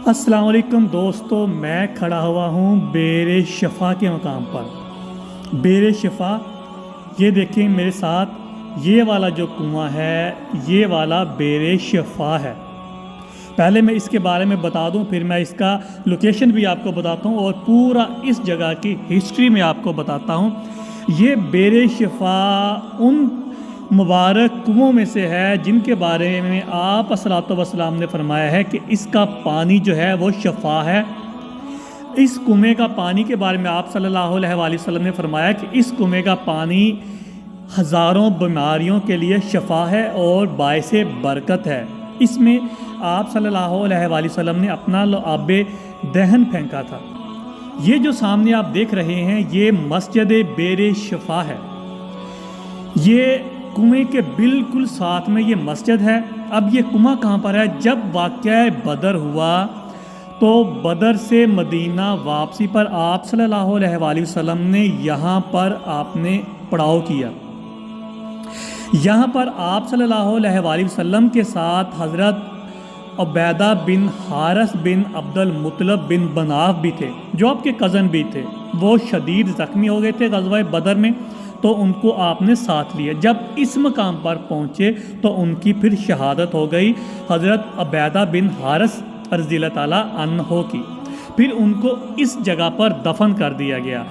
السلام علیکم دوستو، میں کھڑا ہوا ہوں بیر شفا کے مقام پر۔ بیر شفا، یہ دیکھیں میرے ساتھ، یہ والا جو کنواں ہے یہ والا بیر شفا ہے۔ پہلے میں اس کے بارے میں بتا دوں، پھر میں اس کا لوکیشن بھی آپ کو بتاتا ہوں اور پورا اس جگہ کی ہسٹری میں آپ کو بتاتا ہوں۔ یہ بیر شفا ان مبارک کنووں میں سے ہے جن کے بارے میں آپ صلوات و سلام نے فرمایا ہے کہ اس کا پانی جو ہے وہ شفا ہے۔ اس کنویں کا پانی کے بارے میں آپ صلی اللہ علیہ وآلہ وسلم نے فرمایا کہ اس کنویں کا پانی ہزاروں بیماریوں کے لیے شفا ہے اور باعث برکت ہے۔ اس میں آپ صلی اللہ علیہ وآلہ وسلم نے اپنا آب دہن پھینکا تھا۔ یہ جو سامنے آپ دیکھ رہے ہیں یہ مسجد بیر شفا ہے۔ یہ کنویں کے بالکل ساتھ میں یہ مسجد ہے۔ اب یہ کنواں کہاں پر ہے؟ جب واقعہ بدر ہوا تو بدر سے مدینہ واپسی پر آپ صلی اللہ علیہ وآلہ وسلم نے یہاں پر آپ نے پڑاؤ کیا۔ یہاں پر آپ صلی اللہ علیہ وآلہ وسلم کے ساتھ حضرت عبیدہ بن حارث بن عبد المطلب بن مناف بھی تھے، جو آپ کے کزن بھی تھے۔ وہ شدید زخمی ہو گئے تھے غزوہ بدر میں، تو ان کو آپ نے ساتھ لیا۔ جب اس مقام پر پہنچے تو ان کی پھر شہادت ہو گئی حضرت عبیدہ بن حارث رضی اللہ تعالیٰ عنہ کی۔ پھر ان کو اس جگہ پر دفن کر دیا گیا۔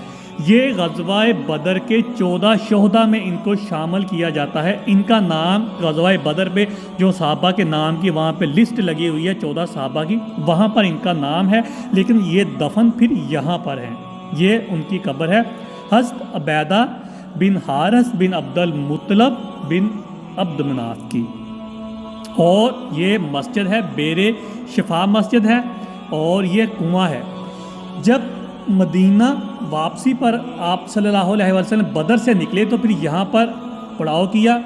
یہ غزوہ بدر کے 14 شہداء میں ان کو شامل کیا جاتا ہے۔ ان کا نام غزوہ بدر پہ جو صحابہ کے نام کی وہاں پہ لسٹ لگی ہوئی ہے 14 صحابہ کی، وہاں پر ان کا نام ہے، لیکن یہ دفن پھر یہاں پر ہے۔ یہ ان کی قبر ہے، حضرت عبیدہ بن حارث بن عبد المطلب بن عبد مناف کی۔ اور یہ مسجد ہے، بیر شفا مسجد ہے، اور یہ کنواں ہے۔ جب مدینہ واپسی پر آپ صلی اللہ علیہ وسلم بدر سے نکلے تو پھر یہاں پر پڑاؤ کیا۔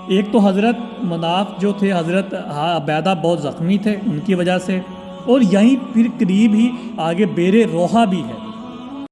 ایک تو حضرت مناف جو تھے، حضرت عبیدہ بہت زخمی تھے ان کی وجہ سے، اور یہیں پھر قریب ہی آگے بیر روحہ بھی ہے۔